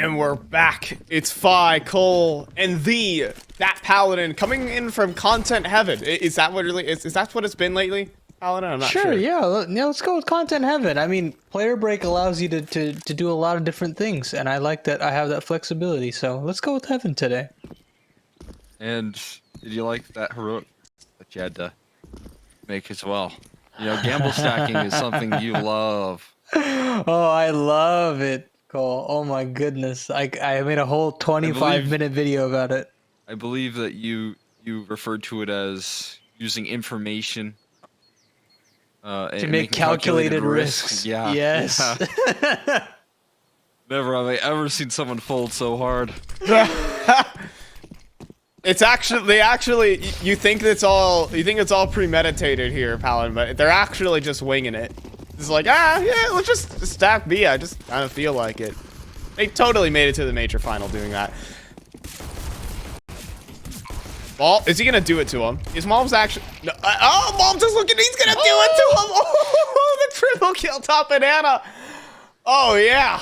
And we're back. It's Phi, Cole, and that Paladin coming in from content heaven. Is that what really is that what it's been lately, Paladin? I'm not sure. Yeah, let's go with content heaven. I mean, player break allows you to do a lot of different things, and I like that I have that flexibility. So let's go with heaven today. And did you like that heroic that you had to make as well? You know, gamble stacking is something you love. Oh, I love it, Cole. Oh my goodness. I made a whole 25-minute video about it. I believe that you referred to it as using information to make calculated risks. Yeah. Yes. Yeah. Never have I ever seen someone fold so hard. It's actually you think it's all premeditated here, Paladin, but they're actually just winging it. It's like, yeah, let's just stack B. I just kind of feel like it. They totally made it to the major final doing that. Well, is he gonna do it to him? Is Mom's actually? No, oh, Mom's just looking. He's gonna do it to him. Oh, the triple kill top banana. Oh yeah.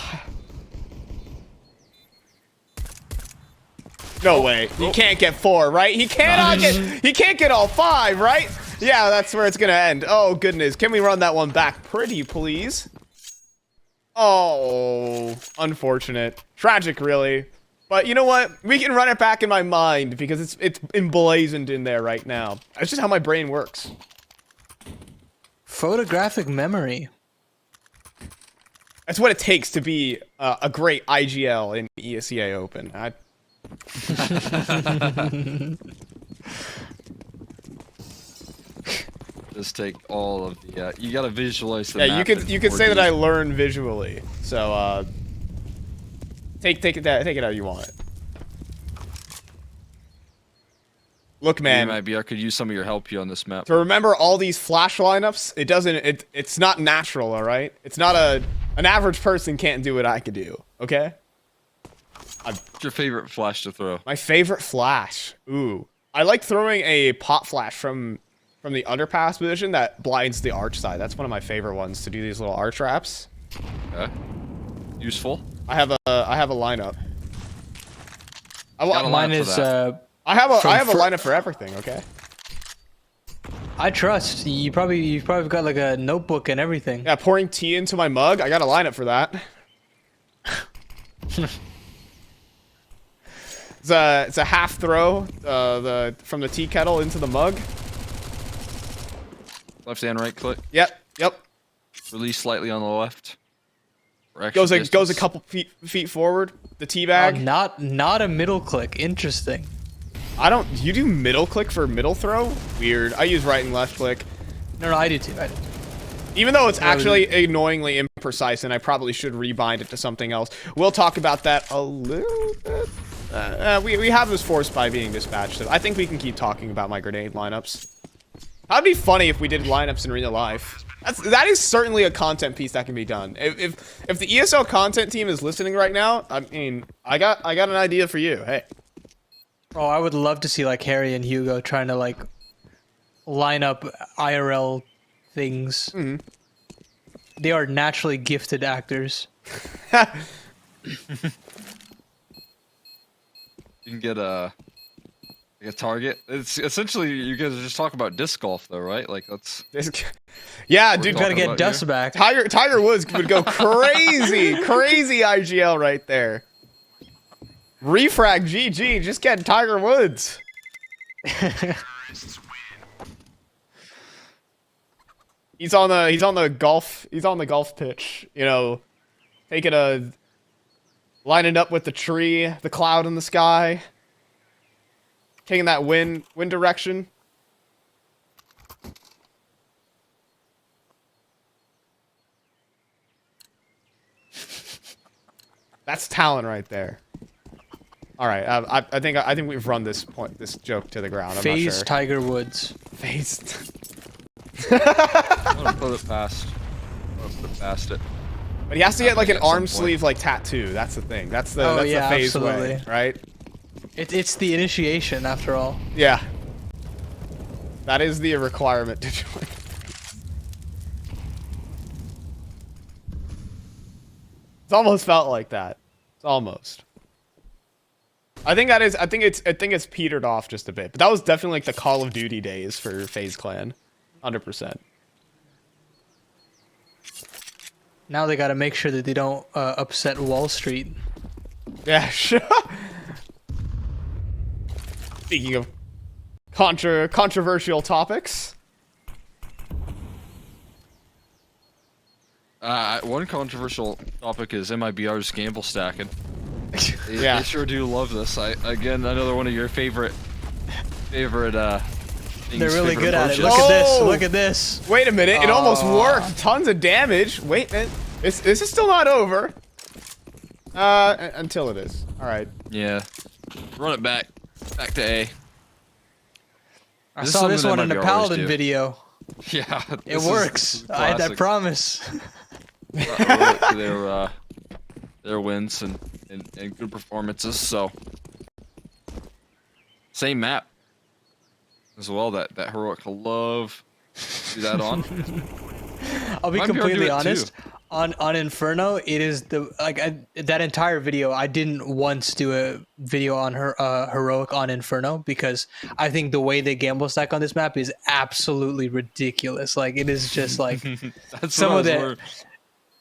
No way. He can't get 4, right? He cannot get. He can't get all 5, right? Yeah, that's where it's gonna end. Oh goodness. Can we run that one back, pretty please? Oh, unfortunate. Tragic, really. But you know what? We can run it back in my mind because it's emblazoned in there right now. That's just how my brain works. Photographic memory. That's what it takes to be a great IGL in ESEA Open. Just take all of the. You gotta visualize the yeah, map. you could say that I learn visually. So take it how you want it. Look, man. MIBR could use some of your help here on this map. To remember all these flash lineups, it's not natural, all right? It's not an average person can't do what I could do, okay? What's your favorite flash to throw? My favorite flash. Ooh. I like throwing a pot flash from the underpass position that blinds the arch side. That's one of my favorite ones to do these little arch traps. Okay. Useful. I have a lineup. Mine is I have a lineup for everything, okay? I trust. You've probably got like a notebook and everything. Yeah, pouring tea into my mug. I got a lineup for that. It's a half throw from the tea kettle into the mug. Left and right click. Yep. Release slightly on the left. Goes a couple feet forward. The tea bag. Not a middle click. Interesting. You do middle click for middle throw? Weird. I use right and left click. No, I do too. Even though it's actually annoyingly imprecise, and I probably should rebind it to something else. We'll talk about that a little bit. We have this forced by being dispatched, so I think we can keep talking about my grenade lineups. That'd be funny if we did lineups in real life. That is certainly a content piece that can be done. If the ESL content team is listening right now, I mean, I got an idea for you. Hey. Oh, I would love to see like Harry and Hugo trying to like line up IRL things. Mm-hmm. They are naturally gifted actors. You can get a target. It's essentially you guys are just talking about disc golf though, right? Like that's. Yeah, dude, gotta get dust back. Tiger Woods would go crazy, crazy IGL right there. Refrag GG, just get Tiger Woods. He's on the golf pitch, you know, lining up with the tree, the cloud in the sky, taking that wind direction. That's talent right there. All right, I think we've run this joke to the ground. I'm not sure. Tiger Woods. Phased. I'm gonna put it past. it. But he has to get like an arm sleeve like tattoo. That's the thing. That's the phase way, right? It's the initiation after all. Yeah. That is the requirement to join. It's almost felt like that. It's almost. I think it's petered off just a bit, but that was definitely like the Call of Duty days for FaZe Clan, 100%. Now they gotta make sure that they don't upset Wall Street. Yeah, sure. Speaking of controversial topics. One controversial topic is MIBR's gamble stacking. Yeah. They sure do love this. Again, another one of your favorite things. They're really good at it. approaches. Look at this. Oh! Look at this. Wait a minute, it almost worked. Tons of damage. Wait a minute. This is still not over. Until it is. Alright. Yeah. Run it back. Back to A. I saw this one in the MIBR always Paladin do. video. Yeah. It works. I promise. Their wins and good performances. So same map as well. That heroic love. Do that on. I'll be MIBR do completely it honest. too. On Inferno, it is that entire video. I didn't once do a video on her heroic on Inferno because I think the way they gamble stack on this map is absolutely ridiculous. Like it is just like That's some what of I the. was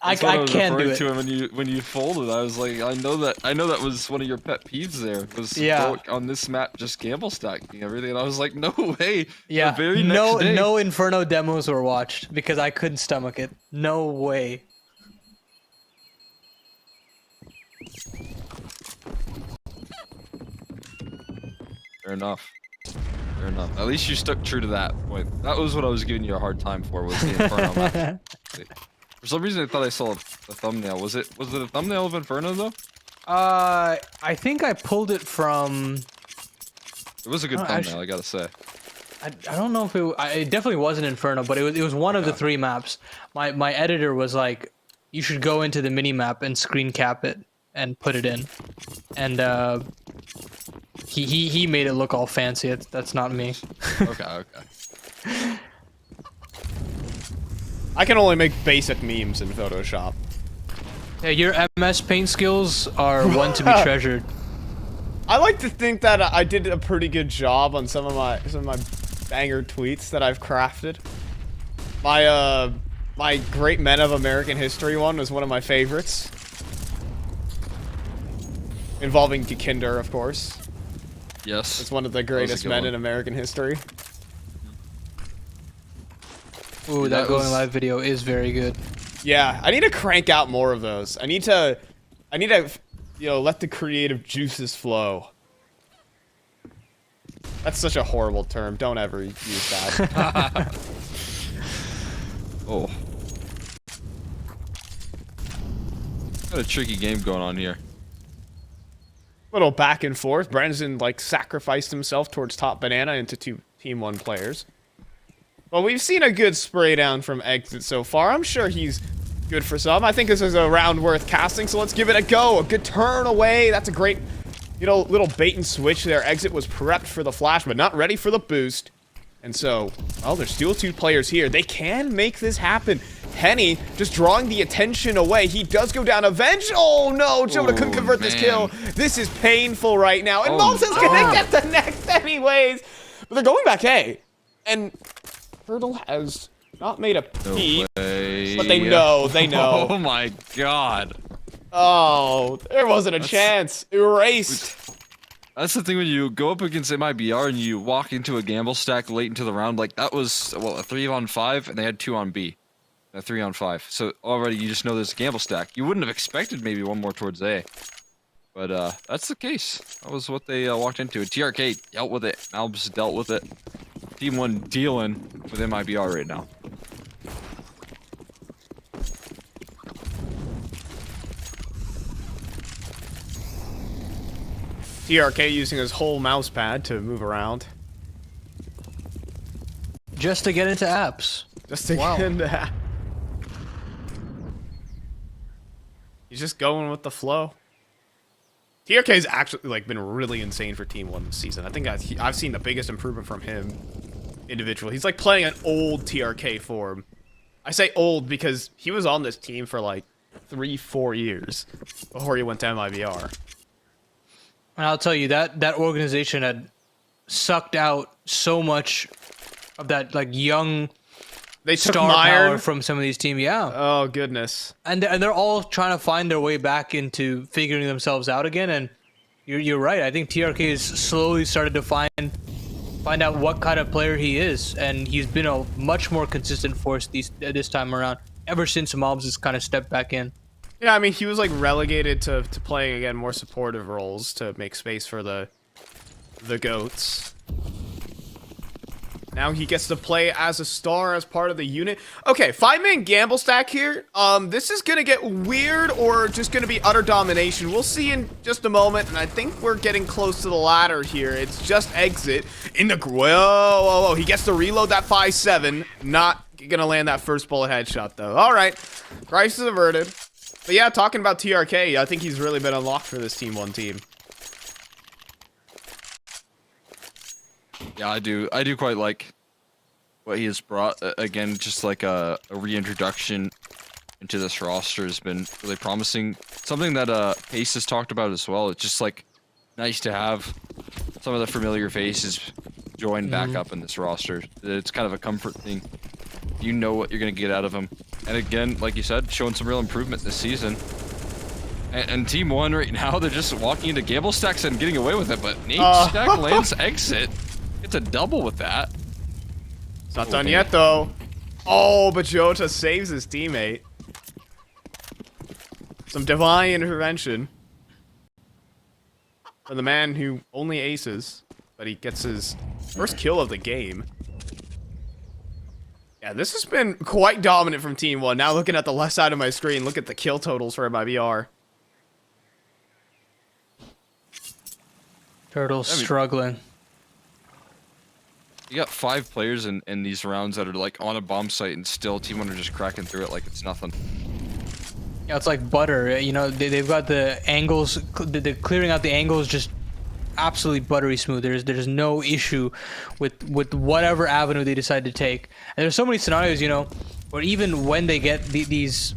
I can't can't do it. to him when you folded. I was like, I know that was one of your pet peeves there. Was Yeah. on this map just gamble stacking everything. And I was like, no way. Yeah, The very next day. no Inferno demos were watched because I couldn't stomach it. No way. Fair enough. Fair enough. At least you stuck true to that point. That was what I was giving you a hard time for. Was the Inferno map. For some reason, I thought I saw a thumbnail. Was it a thumbnail of Inferno though? I think I pulled it from. It was a good thumbnail, I gotta say. I don't know if it definitely wasn't Inferno, but it was one of the 3 maps. My editor was like, you should go into the mini map and screen cap it and put it in, and he made it look all fancy. That's not me. Okay. I can only make basic memes in Photoshop. Yeah, your MS Paint skills are one to be treasured. I like to think that I did a pretty good job on some of my banger tweets that I've crafted. My Great Men of American History one was one of my favorites. Involving Dekinder, of course. Yes. It's one of the greatest men in American history. Ooh, that going live video is very good. Yeah, I need to crank out more of those. I need to, you know, let the creative juices flow. That's such a horrible term. Don't ever use that. Oh. Got a tricky game going on here. Little back and forth. Brandon like sacrificed himself towards top banana into 2 TeamOne players. Well, we've seen a good spray down from Exit so far. I'm sure he's good for some. I think this is a round worth casting, so let's give it a go. A good turn away. That's a great, you know, little bait and switch there. Exit was prepped for the flash, but not ready for the boost. And so, well, there's still 2 players here. They can make this happen. Henny just drawing the attention away. He does go down avenge. Oh no, Jota couldn't convert this kill. This is painful right now. And Malbs is gonna get the next anyways. But they're going back A. And Turtle has not made a peep. But they know, Oh my god. Oh, there wasn't a chance. Erased. That's the thing when you go up against MIBR and you walk into a gamble stack late into the round, like that was, well, a 3-on-5 and they had 2 on B. A 3-on-5. So already you just know there's a gamble stack. You wouldn't have expected maybe one more towards A. But that's the case. That was what they walked into. TRK dealt with it. Malbs dealt with it. TeamOne dealing with MIBR right now. TRK using his whole mouse pad to move around. Just to get into apps. Just to get into that. He's just going with the flow. TRK's actually like been really insane for TeamOne this season. I think I've seen the biggest improvement from him individually. He's like playing an old TRK form. I say old because he was on this team for like 3-4 years before he went to MIBR. And I'll tell you that organization had sucked out so much of that like young They took star power Myron from some of these teams. Yeah. Oh goodness. And they're all trying to find their way back into figuring themselves out again. And you're right. I think TRK has slowly started to find out what kind of player he is, and he's been a much more consistent force this time around. Ever since Mobs has kind of stepped back in. Yeah, I mean, he was like relegated to playing again more supportive roles to make space for the goats. Now he gets to play as a star as part of the unit. Okay, 5-man gamble stack here. This is gonna get weird or just gonna be utter domination. We'll see in just a moment, and I think we're getting close to the latter here. It's just exit in the whoa. He gets to reload that 5-7. Not gonna land that first bullet headshot though. All right, crisis averted. But yeah, talking about TRK, I think he's really been unlocked for this TeamOne team. Yeah, I do quite like what he has brought. Again, just like a reintroduction into this roster has been really promising. Something that Pace has talked about as well. It's just like nice to have some of the familiar faces join back up in this roster. It's kind of a comfort thing. You know what you're going to get out of them. And again, like you said, showing some real improvement this season. And TeamOne right now, they're just walking into gamble stacks and getting away with it. But Nate Stack lands exit. It's a double with that. It's not done yet, though. Oh, but Jota saves his teammate. Some divine intervention. For the man who only aces, but he gets his first kill of the game. Yeah, this has been quite dominant from TeamOne. Now looking at the left side of my screen, look at the kill totals for MIBR. Turtle's struggling. You got 5 players in these rounds that are like on a bomb site, and still TeamOne are just cracking through it like it's nothing. Yeah, it's like butter. You know, they've got the angles, they're clearing out the angles just absolutely buttery smooth. There's no issue with whatever avenue they decide to take. And there's so many scenarios, you know, where even when they get these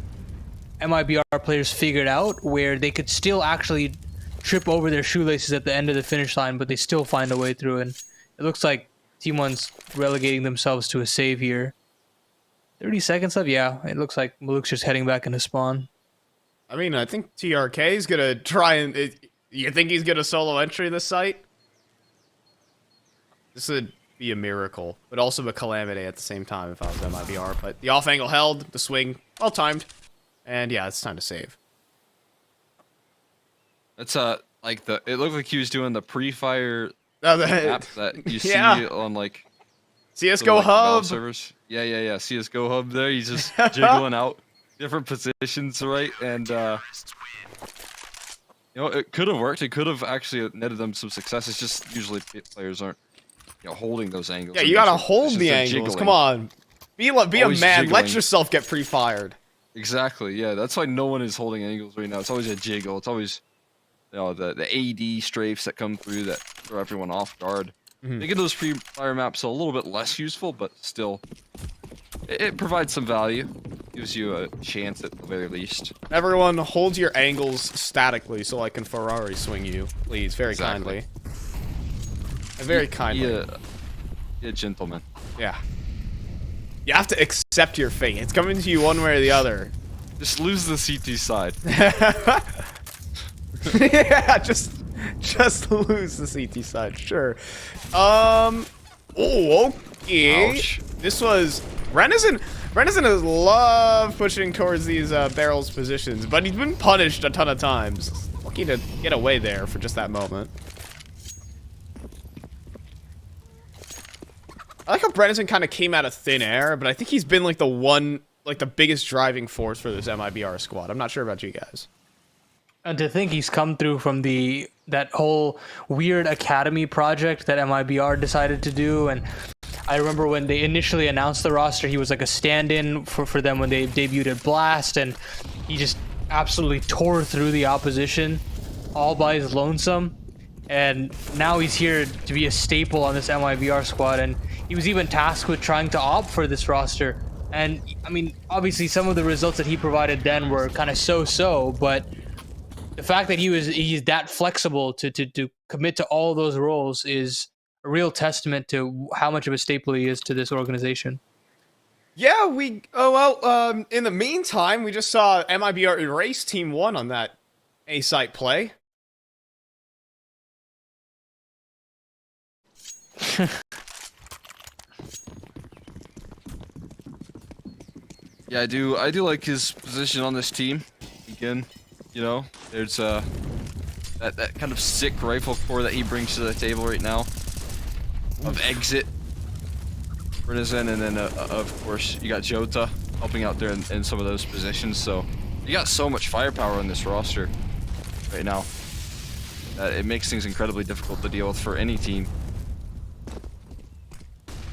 MIBR players figured out, where they could still actually trip over their shoelaces at the end of the finish line, but they still find a way through. And it looks like TeamOne's relegating themselves to a save here. 30 seconds left? Yeah, it looks like Maluk's just heading back into spawn. I mean, I think TRK is gonna try and... You think he's gonna solo entry this site? This would be a miracle, but also a calamity at the same time if I was MIBR. But the off angle held, the swing, well timed. And yeah, it's time to save. That's like it looked like he was doing the pre-fire Oh, map that you see yeah. on like CSGO like, hub. Valve servers. Yeah. CSGO hub there. He's just jiggling out different positions, right? And you know, it could have worked. It could have actually netted them some success. It's just usually players aren't, you know, holding those angles. Yeah, you gotta hold the angles. Jiggling. Come on, be a man. Always Let jiggling. yourself get pre-fired. Exactly. Yeah, that's why no one is holding angles right now. It's always a jiggle. It's always, you know, the AD strafes that come through that throw everyone off guard. Making those pre-fire maps a little bit less useful, but still, it provides some value. Gives you a chance at the very least. Everyone, hold your angles statically so I can Ferrari swing you, please. Very kindly. Very kindly. Yeah, gentleman. Yeah. You have to accept your fate. It's coming to you one way or the other. Just lose the CT side. Yeah, just lose the CT side, sure. Oh, okay. Ouch. This was Renison has loved pushing towards these barrels positions, but he's been punished a ton of times. Lucky to get away there for just that moment. I like how Brenison kind of came out of thin air, but I think he's been like the biggest driving force for this MIBR squad. I'm not sure about you guys. And to think he's come through from that whole weird academy project that MIBR decided to do. And I remember when they initially announced the roster, he was like a stand-in for them when they debuted at Blast, and he just absolutely tore through the opposition all by his lonesome. And now he's here to be a staple on this MIBR squad, and he was even tasked with trying to opt for this roster And I mean, obviously, some of the results that he provided then were kind of so-so, but the fact that he's that flexible to commit to all those roles is a real testament to how much of a staple he is to this organization. Yeah, in the meantime, we just saw MIBR erase TeamOne on that A-site play. Yeah, I do like his position on this team. Again, you know, there's that kind of sick rifle core that he brings to the table right now. Of exit, Renizen, and then of course you got Jota helping out there in some of those positions. So you got so much firepower on this roster right now that it makes things incredibly difficult to deal with for any team.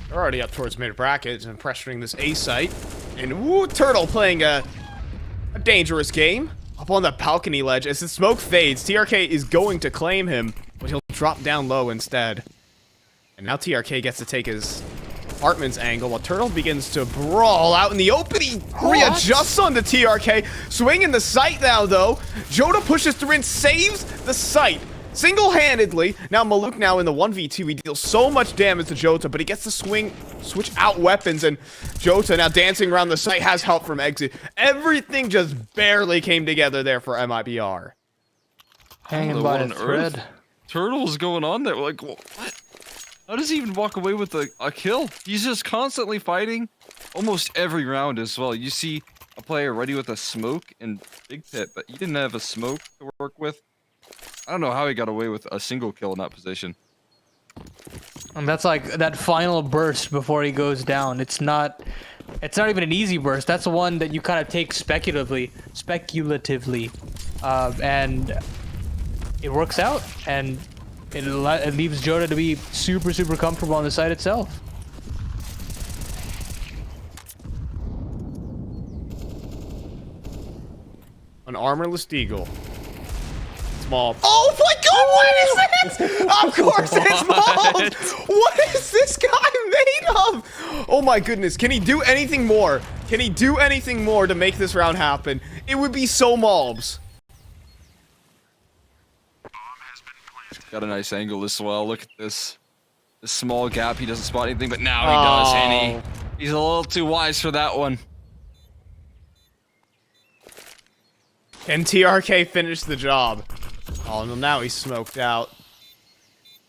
They're already up towards mid brackets and pressuring this A site. And woo, Turtle playing a dangerous game up on the balcony ledge. As the smoke fades, TRK is going to claim him, but he'll drop down low instead. And now TRK gets to take his Hartman's angle while Turtle begins to brawl out in the open. He readjusts on the TRK, swinging the site now though. Jota pushes through and saves the site single-handedly. Now Maluk now in the 1v2, he deals so much damage to Jota, but he gets to switch out weapons, and Jota now dancing around the site has help from Exit. Everything just barely came together there for MIBR. Hanging by a thread. Turtle's going on there. Like, what? How does he even walk away with a kill? He's just constantly fighting almost every round as well. You see a player ready with a smoke in Big Pit, but he didn't have a smoke to work with. I don't know how he got away with a single kill in that position. And that's like that final burst before he goes down. It's not even an easy burst. That's the one that you kind of take speculatively, and it works out, and it leaves Jota to be super comfortable on the side itself. An armorless Deagle. Small. Oh my god, what is this? Of course it's Malbs! What is this guy made of? Oh my goodness, can he do anything more? Can he do anything more to make this round happen? It would be so Malbs. Got a nice angle as well. Look at this. This small gap. He doesn't spot anything, but now he does, and he's a little too wise for that one. Can TRK finish the job? Oh, no, now he's smoked out.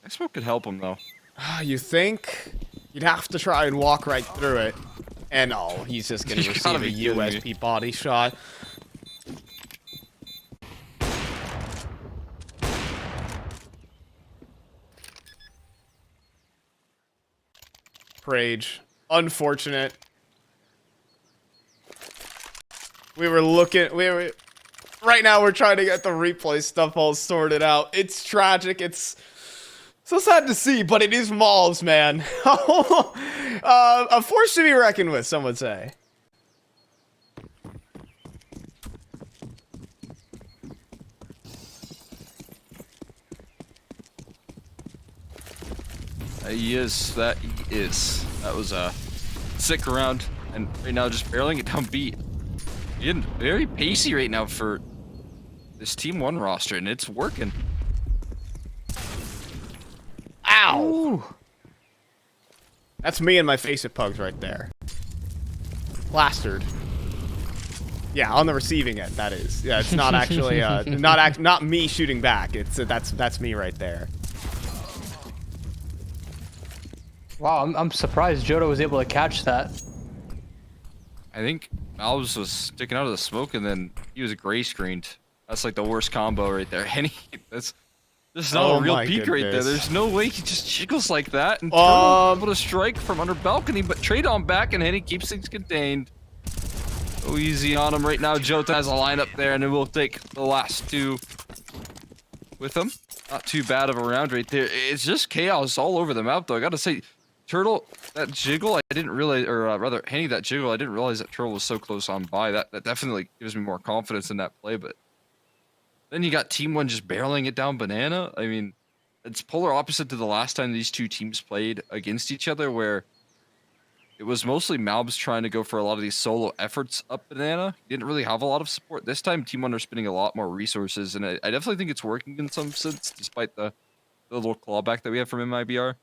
That smoke could help him, though. You think? You'd have to try and walk right through it. And oh, he's just gonna receive a USP body shot. Rage. Unfortunate. Right now we're trying to get the replay stuff all sorted out. It's tragic. It's so sad to see, but it is Malbs, man. A force to be reckoned with, some would say. He is. That he is. That was a sick round, and right now just barreling it down B. Getting very pacey right now for this TeamOne roster, and it's working. Ow! Ooh. That's me and my face at pugs right there. Plastered. Yeah, on the receiving end, that is. Yeah, it's not actually not me shooting back. It's that's me right there. Wow, I'm surprised Jota was able to catch that. I think Malbs was sticking out of the smoke, and then he was gray screened. That's like the worst combo right there. And that's not a real peek right there. There's no way he just jiggles like that. And Turtle able to strike from under balcony, but trade on back, and Henny keeps things contained. So easy on him right now. Jota has a lineup there, and then we'll take the last two with him. Not too bad of a round right there. It's just chaos all over the map, though. I gotta say, Turtle, that jiggle, I didn't realize, or rather, Henny, that jiggle, I didn't realize that Turtle was so close on by. That definitely gives me more confidence in that play, but then you got TeamOne just barreling it down banana. I mean, it's polar opposite to the last time these two teams played against each other, where it was mostly Malbs trying to go for a lot of these solo efforts up banana. He didn't really have a lot of support. This time, TeamOne are spending a lot more resources, and I definitely think it's working in some sense, despite the little clawback that we have from MIBR.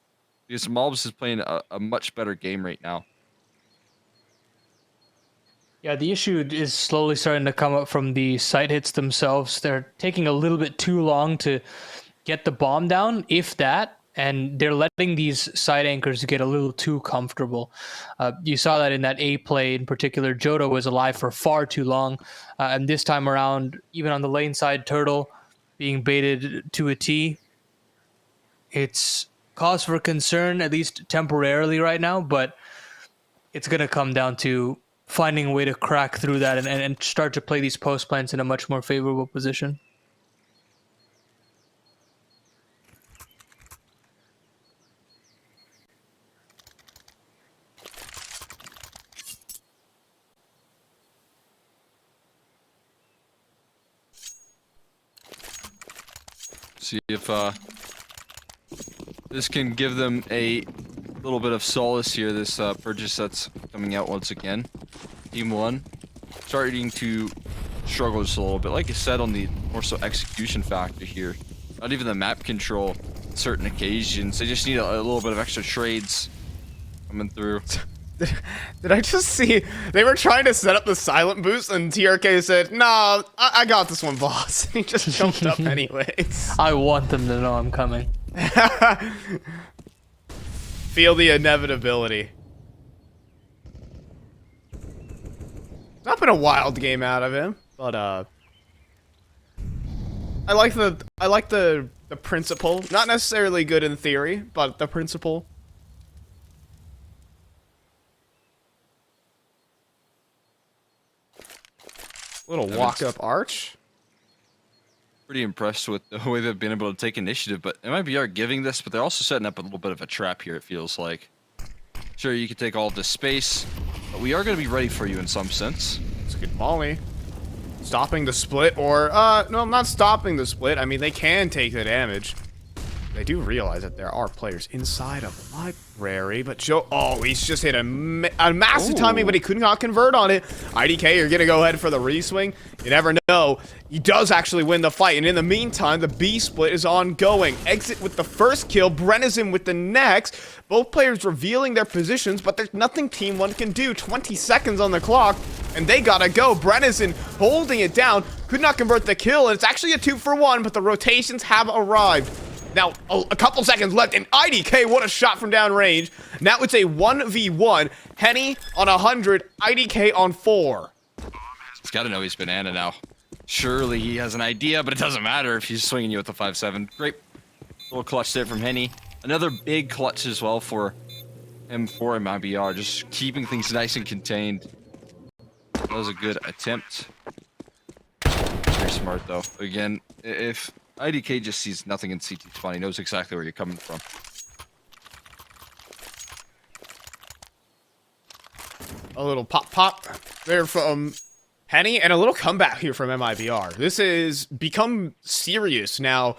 Because Malbs is playing a much better game right now. Yeah, the issue is slowly starting to come up from the site hits themselves. They're taking a little bit too long to get the bomb down, if that, and they're letting these side anchors get a little too comfortable. You saw that in that A play in particular. JOTA was alive for far too long, and this time around, even on the lane side, Turtle being baited to a T. It's cause for concern, at least temporarily right now, but it's going to come down to finding a way to crack through that and start to play these post plants in a much more favorable position. See if this can give them a little bit of solace here. This purchase that's coming out once again. TeamOne starting to struggle just a little bit. Like I said, on the more so execution factor here. Not even the map control on certain occasions. They just need a little bit of extra trades coming through. Did I just see they were trying to set up the silent boost and TRK said, "Nah, I got this one, boss." And he just jumped up anyways. I want them to know I'm coming. Feel the inevitability. It's not been a wild game out of him, but I like the principle. Not necessarily good in theory, but the principle. Little walk-up arch. Pretty impressed with the way they've been able to take initiative, but MIBR giving this, but they're also setting up a little bit of a trap here, it feels like. Sure, you can take all of this space, but we are going to be ready for you in some sense. It's a good volley. Stopping the split, or, no, not stopping the split. I mean, they can take the damage. They do realize that there are players inside of the library, but Joe, oh, he's just hit a massive timing, but he could not convert on it. IDK, you're gonna go ahead for the reswing. You never know. He does actually win the fight, and in the meantime, the B split is ongoing. Exit with the first kill, Brennison with the next. Both players revealing their positions, but there's nothing TeamOne can do. 20 seconds on the clock, and they gotta go. Brennison holding it down, could not convert the kill, and it's actually a 2-for-1, but the rotations have arrived. Now, a couple seconds left, and IDK, what a shot from downrange. Now it's a 1v1. Henny on 100, IDK on 4. He's got to know he's banana now. Surely he has an idea, but it doesn't matter if he's swinging you with the 5-7. Great little clutch there from Henny. Another big clutch as well for him for MIBR, just keeping things nice and contained. That was a good attempt. Very smart, though. Again, if IDK just sees nothing in CT spawn, he knows exactly where you're coming from. A little pop there from Henny, and a little comeback here from MIBR. This has become serious now.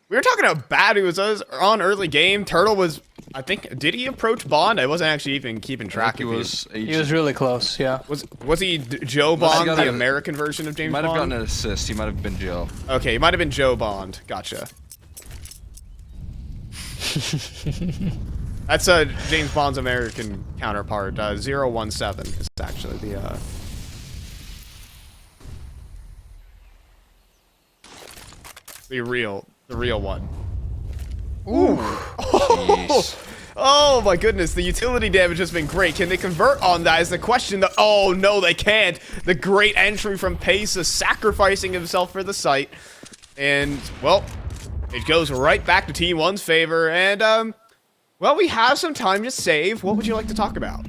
We were talking about bad it was on early game. Turtle was, I think, did he approach Bond? I wasn't actually even keeping track of it. He was really close, yeah. Was he Joe Bond, the American version of James Bond? He might have gotten an assist. He might have been Joe. Okay, he might have been Joe Bond. Gotcha. That's James Bond's American counterpart. 017 is actually the real one. Ooh. Oh my goodness, the utility damage has been great. Can they convert on that is the question. Oh no, they can't. The great entry from Pesa, sacrificing himself for the site. And, well, it goes right back to TeamOne's favor. And, well, we have some time to save. What would you like to talk about?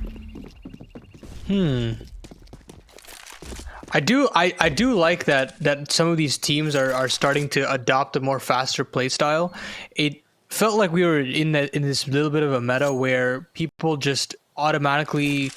I do like that some of these teams are starting to adopt a more faster play style. It felt like we were in this little bit of a meta where people just automatically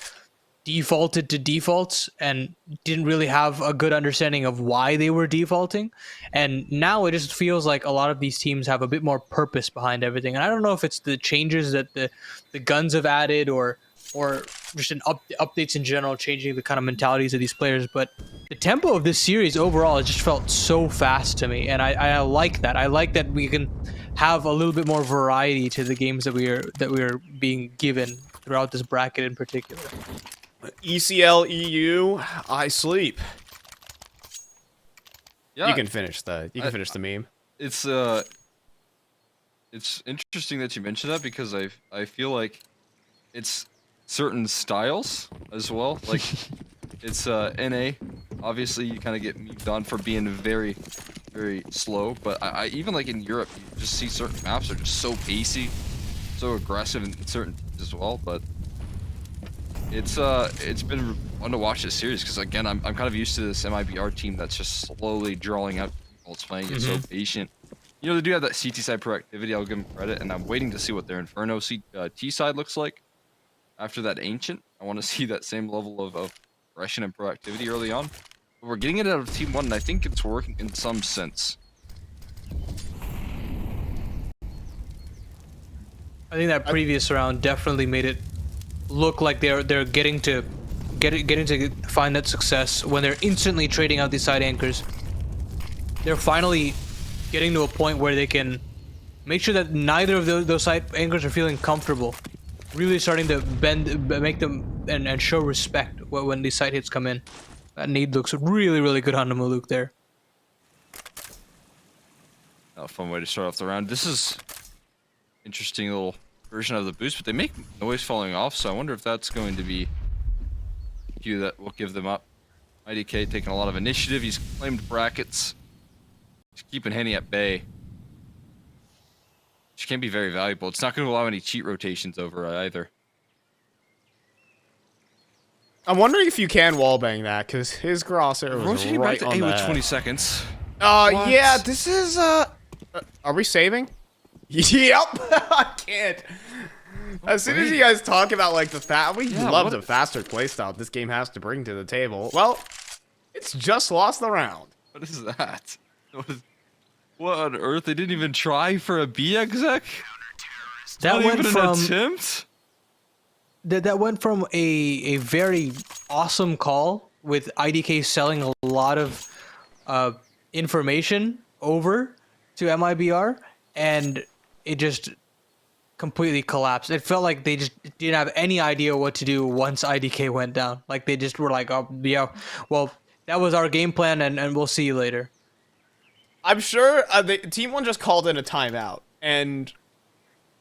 defaulted to defaults and didn't really have a good understanding of why they were defaulting. And now it just feels like a lot of these teams have a bit more purpose behind everything. And I don't know if it's the changes that the guns have added or or just updates in general, changing the kind of mentalities of these players. But the tempo of this series overall, it just felt so fast to me, and I like that. I like that we can have a little bit more variety to the games that we are being given throughout this bracket in particular. ECL EU, I sleep. Yeah, You can finish the meme. it's interesting that you mentioned that because I feel like it's certain styles as well. Like it's NA. Obviously, you kind of get memed on for being very, very slow. But I even like in Europe, you just see certain maps are just so pacey, so aggressive in certain teams as well. But it's been fun to watch this series because again, I'm kind of used to this MIBR team that's just slowly drawing out people. It's playing it so patient. You know, they do have that CT side proactivity. I'll give them credit, and I'm waiting to see what their Inferno T side looks like after that Ancient. I want to see that same level of aggression and proactivity early on. But we're getting it out of TeamOne, and I think it's working in some sense. I think that previous round definitely made it look like they're getting to find that success when they're instantly trading out these side anchors. They're finally getting to a point where they can make sure that neither of those side anchors are feeling comfortable. Really starting to make them and show respect when these side hits come in. That nade looks really, really good on the Maluk there. A fun way to start off the round. This is interesting little version of the boost, but they make noise falling off, so I wonder if that's going to be a cue that will give them up. IDK taking a lot of initiative. He's claimed brackets. He's keeping Henny at bay. Which can be very valuable. It's not going to allow any cheat rotations over either. I'm wondering if you can wallbang that, because his crosser was Rotating right back to on A with that. 20 seconds. Yeah, this is, are we saving? Yep, I can't. As soon as you guys talk about, like, we love the faster playstyle this game has to bring to the table. Well, it's just lost the round. What is that? What on earth? They didn't even try for a B exec? That Not went even from an attempt? that went from a very awesome call with IDK selling a lot of information over to MIBR, and it just completely collapsed. It felt like they just didn't have any idea what to do once IDK went down. Like they just were like, oh yeah, well that was our game plan, and we'll see you later. I'm sure the TeamOne just called in a timeout, and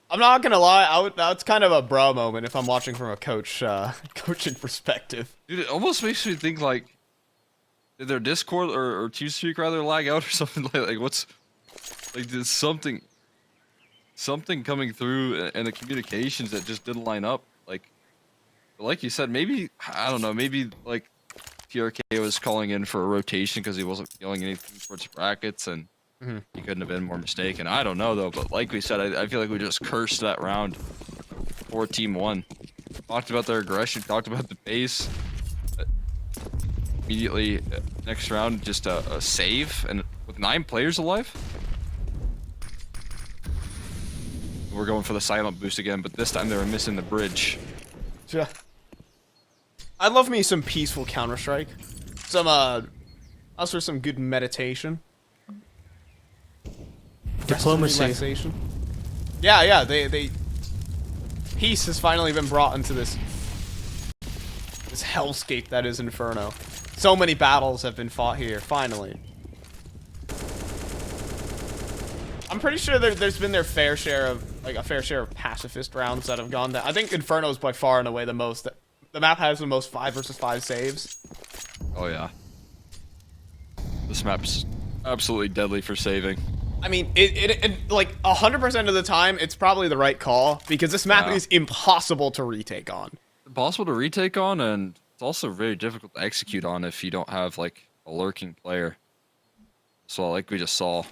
I'm not gonna lie, that's kind of a bro moment if I'm watching from a coaching perspective. Dude, it almost makes me think like, did their Discord or TeamSpeak rather lag out or something like what's like there's something coming through and the communications that just didn't line up. Like you said, maybe I don't know, maybe like TRK was calling in for a rotation because he wasn't feeling anything towards brackets, and he couldn't have been more mistaken. I don't know though, but like we said, I feel like we just cursed that round for TeamOne. Talked about their aggression, talked about the pace. Immediately next round, just a save, and with 9 players alive, we're going for the silent boost again, but this time they were missing the bridge. Yeah. I love me some peaceful Counter-Strike. Also some good meditation. Diplomacy. Relaxation. Yeah, they peace has finally been brought into this hellscape that is Inferno. So many battles have been fought here, finally. I'm pretty sure there's been their fair share of pacifist rounds that have gone down. I think Inferno is by far and away the most. The map has the most 5 versus 5 saves. Oh yeah. This map's absolutely deadly for saving. I mean, it like 100% of the time, it's probably the right call because this map is impossible to retake on. Impossible to retake on, and it's also very difficult to execute on if you don't have like a lurking player. So like we just saw.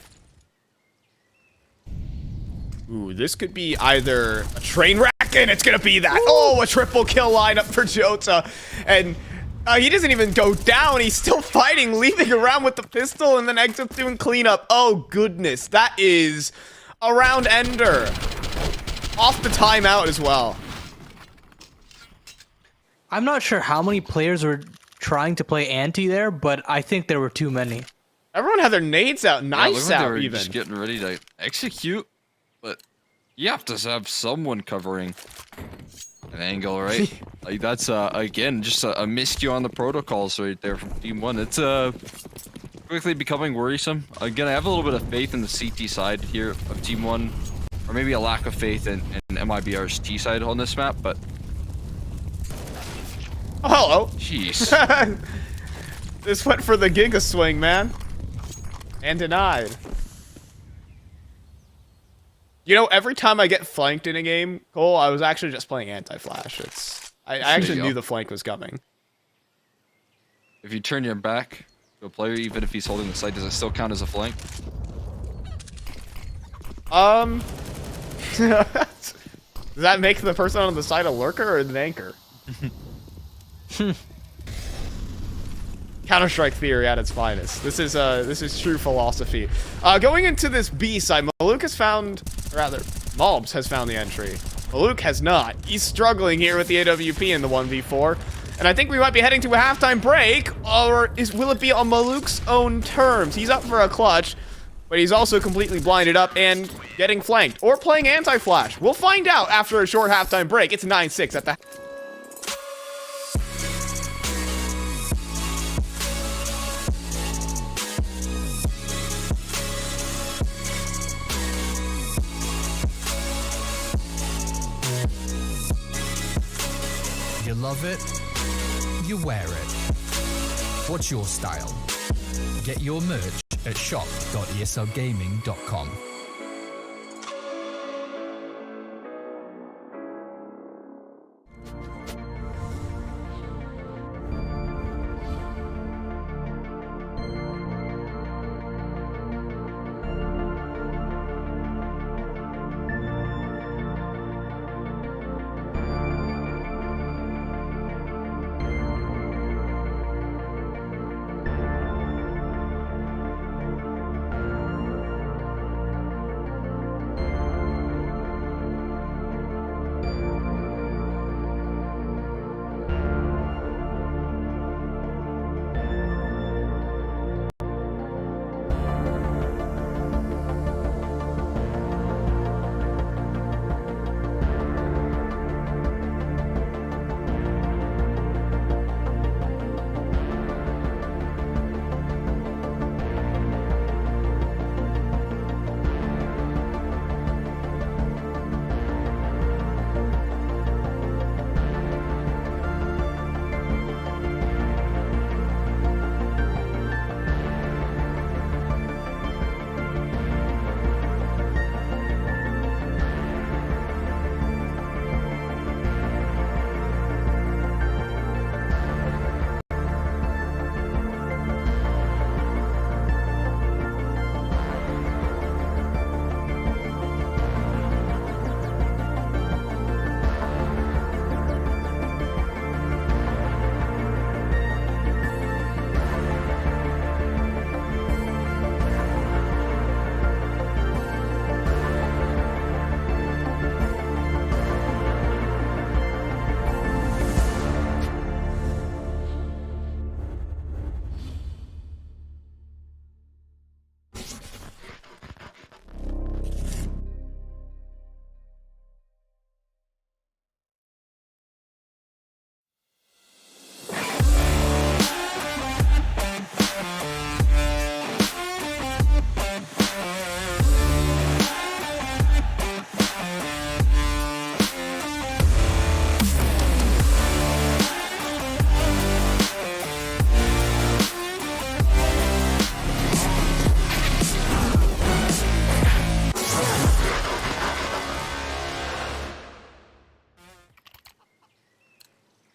Ooh, this could be either a train wreck, and it's gonna be that. Oh, a triple kill lineup for Jota, and he doesn't even go down. He's still fighting, leaving around with the pistol, and then Exit's doing cleanup. Oh goodness, that is a round ender. Off the timeout as well. I'm not sure how many players were trying to play anti there, but I think there were too many. Everyone had their nades out, Yeah, nice looked like they out were even. just getting ready to execute, but you have to have someone covering an angle, right? Like that's again just a miscue on the protocols right there from TeamOne. It's quickly becoming worrisome. Again, I have a little bit of faith in the CT side here of TeamOne, or maybe a lack of faith in MIBR's T side on this map, but Oh, hello. jeez. This went for the Giga swing, man. And denied. You know, every time I get flanked in a game, Cole, I was actually just playing anti-flash. I actually knew the flank was coming. If you turn your back to a player, even if he's holding the site, does it still count as a flank? Does that make the person on the side a lurker or an anchor? Counter-Strike theory at its finest. This is true philosophy. Going into this B side, Maluk has found, rather, Malbs has found the entry. Maluk has not. He's struggling here with the AWP in the 1v4. And I think we might be heading to a halftime break, or will it be on Maluk's own terms? He's up for a clutch, but he's also completely blinded up and getting flanked, or playing anti-flash. We'll find out after a short halftime break. It's 9-6 at the... You love it, you wear it. What's your style? Get your merch at shop.eslgaming.com.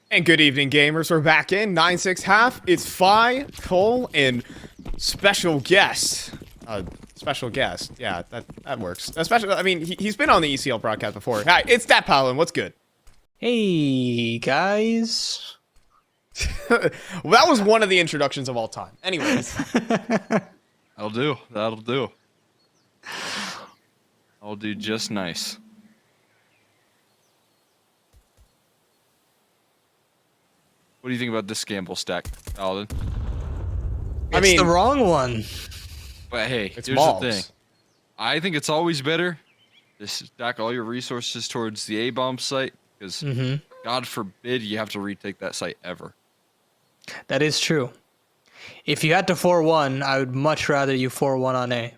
And good evening, gamers. We're back in 9-6 half. It's Phi, Cole, and special guest. Special guest. Yeah, that works. I mean, he's been on the ECL broadcast before. Hi, it's Dat Paladin. What's good? Hey, guys. Well, that was one of the introductions of all time. Anyways. That'll do. That'll do. I'll do just nice. What do you think about this gamble stack, Paladin? I mean, It's the wrong one. But hey, it's here's malbs. the thing. I think it's always better to stack all your resources towards the A-bomb site, because God forbid you have to retake that site ever. That is true. If you had to 4-1, I would much rather you 4-1 on A.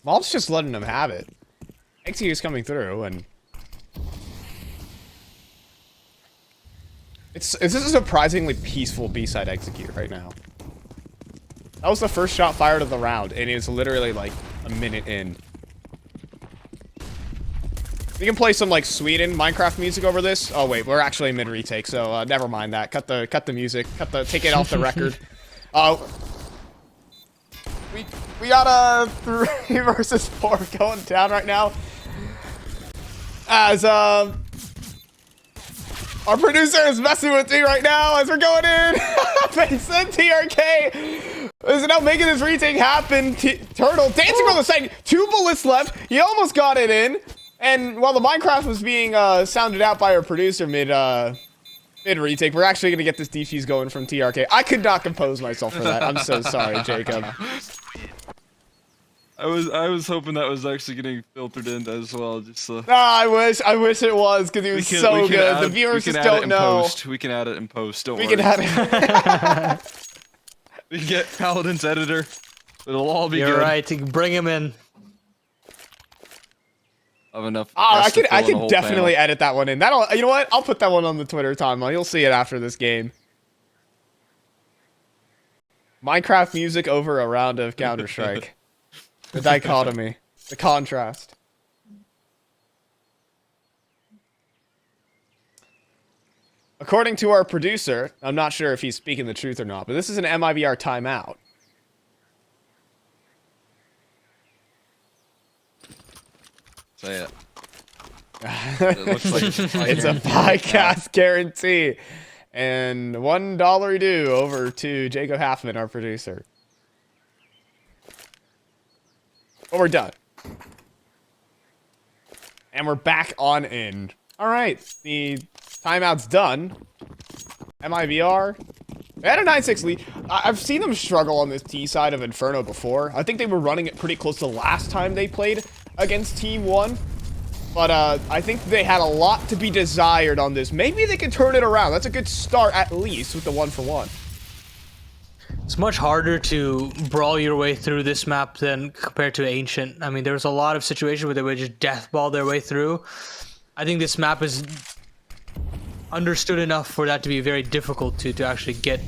Malb's just letting them have it. XE is coming through, and this is a surprisingly peaceful B-side execute right now. That was the first shot fired of the round, and it's literally like a minute in. We can play some like Sweden Minecraft music over this. Oh wait, we're actually mid retake, so never mind that. Cut the music. Take it off the record. We got a 3 versus 4 going down right now. As our producer is messing with me right now as we're going in. Vincent TRK is now making this retake happen. Turtle dancing on the side. 2 bullets left. He almost got it in. And while the Minecraft was being sounded out by our producer mid retake, we're actually gonna get this defuse going from TRK. I could not compose myself for that. I'm so sorry, Jacob. I was hoping that was actually getting filtered in as well. Just I wish it was, because he was so good. The viewers just don't know. We can add it in post. Don't worry. We can add it. We can get Paladin's editor. It'll all be You're good. right. Bring him in. Of enough. I could definitely edit that one in. You know what? I'll put that one on the Twitter timeline. You'll see it after this game. Minecraft music over a round of Counter-Strike. The dichotomy. The contrast. According to our producer, I'm not sure if he's speaking the truth or not, but this is an MIBR timeout. Say it. It looks like It's a podcast guarantee. And $1 due over to Jacob Halfman, our producer. But we're done. And we're back on in. Alright, the timeout's done. MIBR. They had a 9-6 lead. I've seen them struggle on this T side of Inferno before. I think they were running it pretty close to last time they played against TeamOne. But I think they had a lot to be desired on this. Maybe they can turn it around. That's a good start, at least, with the 1-for-1. It's much harder to brawl your way through this map than compared to Ancient. I mean, there was a lot of situations where they would just deathball their way through. I think this map is understood enough for that to be very difficult to actually get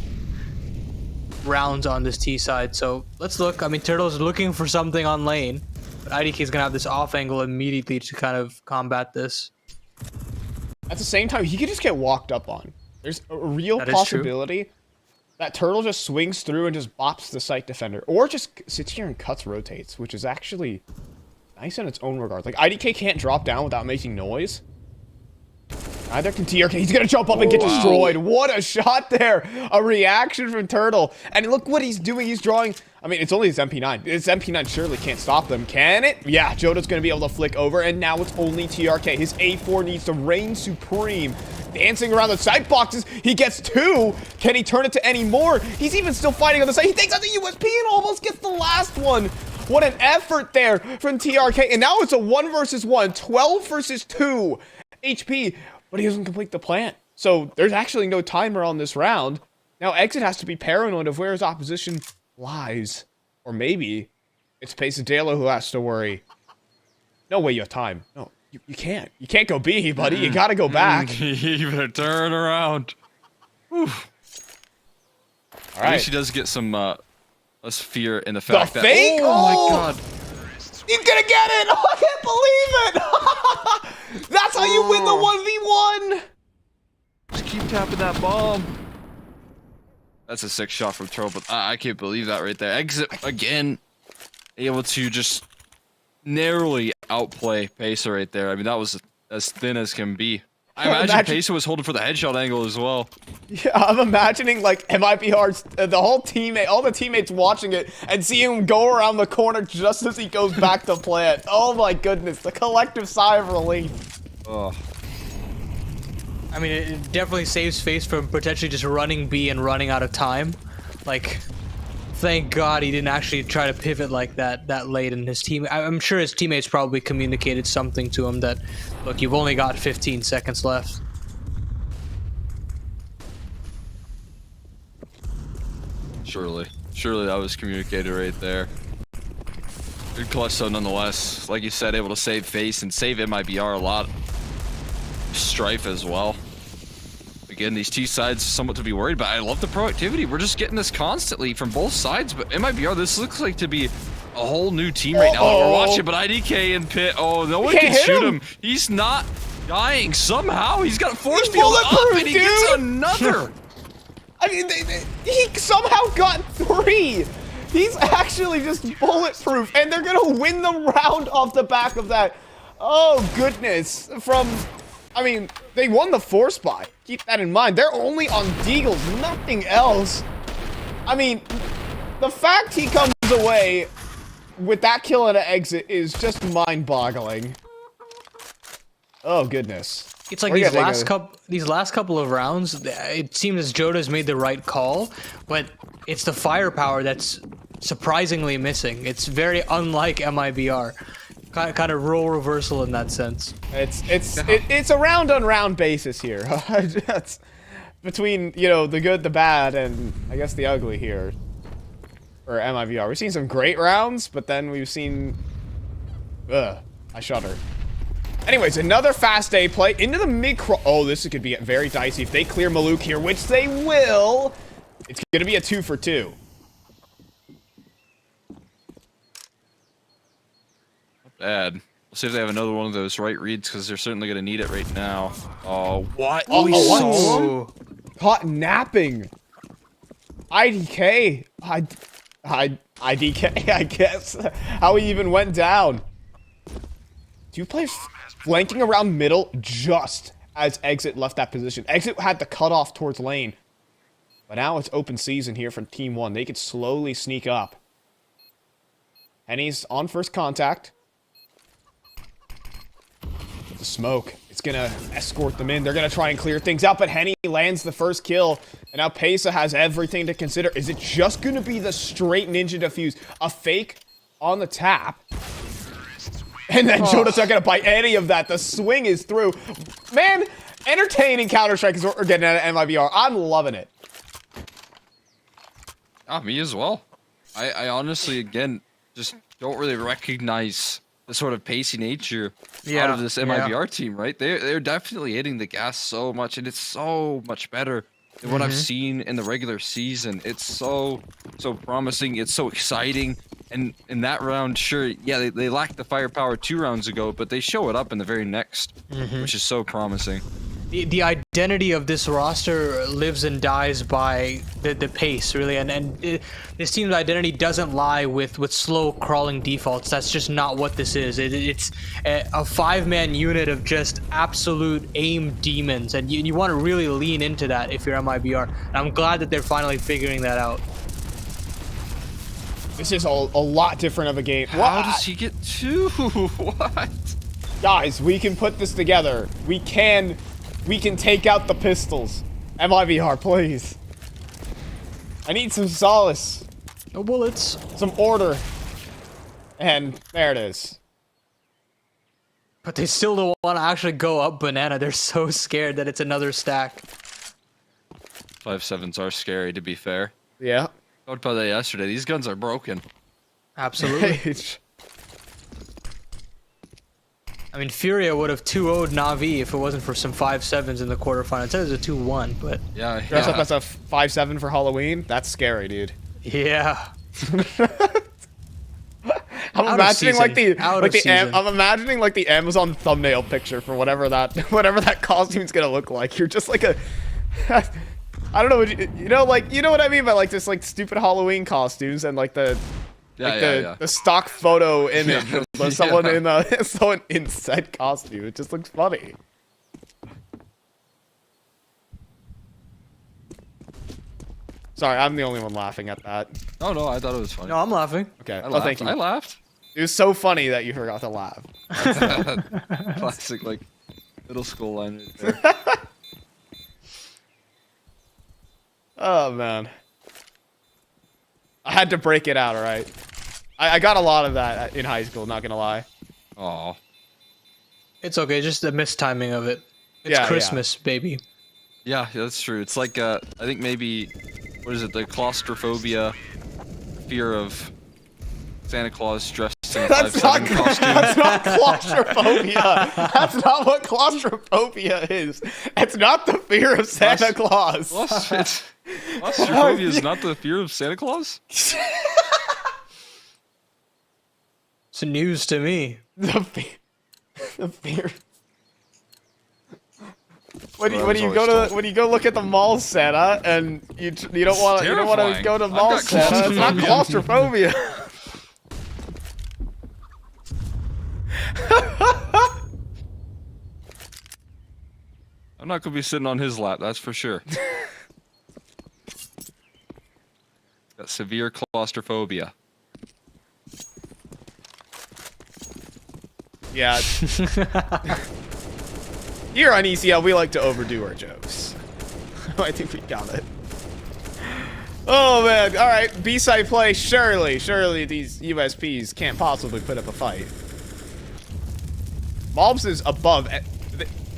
rounds on this T side. So let's look. I mean, Turtle's looking for something on lane, but IDK is gonna have this off angle immediately to kind of combat this. At the same time, he could just get walked up on. There's a real possibility that Turtle just swings through and just bops the site defender, or just sits here and cuts rotates, which is actually nice in its own regard. Like, IDK can't drop down without making noise. Neither can TRK. He's gonna jump up and get destroyed. What a shot there! A reaction from Turtle. And look what he's doing. He's drawing. I mean, it's only his MP9. His MP9 surely can't stop them, can it? Yeah, Jota's gonna be able to flick over, and now it's only TRK. His A4 needs to reign supreme. Dancing around the side boxes. He gets 2. Can he turn it to any more? He's even still fighting on the side. He takes out the USP and almost gets the last one. What an effort there from TRK. And now it's a 1 versus 1. 12 versus 2 HP. But he doesn't complete the plant. So there's actually no timer on this round. Now Exit has to be paranoid of where his opposition lies. Or maybe it's Pesadelo who has to worry. No way you have time. No, you can't. You can't go B, buddy. You gotta go back. You better turn around. Whew. All At least right. he does get some less fear in the fact that. fake? Oh my Oh! god. He's gonna get it! Oh, I can't believe it! That's how you win the 1v1! Just keep tapping that bomb. That's a sick shot from Turtle, but I can't believe that right there. Exit again. Able to just narrowly outplay Pacer right there. I mean, that was as thin as can be. I imagine Pacer was holding for the headshot angle as well. Yeah, I'm imagining, like, MIBR's, the whole teammate, all the teammates watching it and seeing him go around the corner just as he goes back to plant. Oh my goodness, the collective sigh of relief. Oh. I mean, it definitely saves face from potentially just running B and running out of time. Like, thank God he didn't actually try to pivot like that late in his team. I'm sure his teammates probably communicated something to him that, look, you've only got 15 seconds left. Surely that was communicated right there. Good clutch though, nonetheless. Like you said, able to save face and save MIBR a lot. Strife as well. Again, these two sides somewhat to be worried, but I love the proactivity. We're just getting this constantly from both sides, but MIBR, this looks like to be a whole new team right now that we're watching, but IDK and Pit, oh, no one can shoot him. He's not dying somehow. He's got a force field up, and he gets another. I mean, he somehow got 3. He's actually just bulletproof, and they're gonna win the round off the back of that. Oh, goodness. I mean, they won the force buy. Keep that in mind. They're only on Deagles, nothing else. I mean, the fact he comes away with that kill and an exit is just mind-boggling. Oh, goodness. It's like these last couple of rounds, it seems as Jota's made the right call, but it's the firepower that's surprisingly missing. It's very unlike MIBR. Kind of role reversal in that sense. It's a round-on-round basis here. That's between, you know, the good, the bad, and I guess the ugly here for MIBR. We've seen some great rounds, but then we've seen... I shudder. Anyways, another fast A play into the mid-crawl. Oh, this could be very dicey. If they clear Maluk here, which they will, it's going to be a 2 for 2. Not bad. We'll see if they have another one of those right reads, because they're certainly going to need it right now. Oh, what? Oh, we saw him? Caught napping. IDK. IDK, I guess. How he even went down. 2 players flanking around middle just as Exit left that position. Exit had the cutoff towards lane. But now it's open season here from TeamOne. They could slowly sneak up. Henny's on first contact. The smoke. It's going to escort them in. They're going to try and clear things out, but Henny lands the first kill. And now Pesa has everything to consider. Is it just going to be the straight ninja defuse? A fake on the tap? And then Jota's not going to bite any of that. The swing is through. Man, entertaining Counter-Strike is what we're getting out of MIBR. I'm loving it. Me as well. I honestly, again, just don't really recognize the sort of pacey nature out of this MIBR team, right? They're definitely hitting the gas so much, and it's so much better than what I've seen in the regular season. It's so promising. It's so exciting. And in that round, sure, yeah, they lacked the firepower 2 rounds ago, but they show it up in the very next, which is so promising. The identity of this roster lives and dies by the pace, really, and this team's identity doesn't lie with slow crawling defaults. That's just not what this is. It's a 5-man unit of just absolute aim demons, and you want to really lean into that if you're MIBR. And I'm glad that they're finally figuring that out. This is a lot different of a game. How does he get 2? What? Guys, we can put this together. We can take out the pistols. MIBR, please. I need some solace. No bullets. Some order. And there it is. But they still don't want to actually go up banana. They're so scared that it's another stack. 5.7s are scary, to be fair. Yeah. Talked about that yesterday. These guns are broken. Absolutely. I mean, Furia would have 2-0'd Na'Vi if it wasn't for some 5.7s in the quarterfinal. It says it's a 2-1, but... Yeah. Dress up as a 5.7 for Halloween? That's scary, dude. Yeah. I'm imagining like I'm imagining like the Amazon thumbnail picture for whatever that costume's gonna look like. You're just like a... I don't know, you know what I mean by like this like stupid Halloween costumes and like the stock photo image of someone in said costume. It just looks funny. Sorry, I'm the only one laughing at that. Oh no, I thought it was funny. No, I'm laughing. Okay, thank you. I laughed. It was so funny that you forgot to laugh. Classic like middle school line right there. Oh man. I had to break it out, alright? I got a lot of that in high school, not gonna lie. Aw. It's okay, just a mistiming of it. It's Yeah, Christmas, baby. Yeah, that's true. It's like, I think maybe, what is it, the claustrophobia, fear of Santa Claus dressed in a That's not, 5'7" costume. that's not claustrophobia. That's not what claustrophobia is. It's not the fear of Santa Claus. Claustrophobia is not the fear of Santa Claus? It's news to me. The fear. When Well, you go look at the mall, Santa, and you don't want to terrifying. go to I've mall, got Santa. It's not claustrophobia. I'm not gonna be sitting on his lap, that's for sure. Got severe claustrophobia. Yeah. Here on ECL, we like to overdo our jokes. I think we got it. Oh man! All right, B-side play. Surely these USPs can't possibly put up a fight. Malbs is above.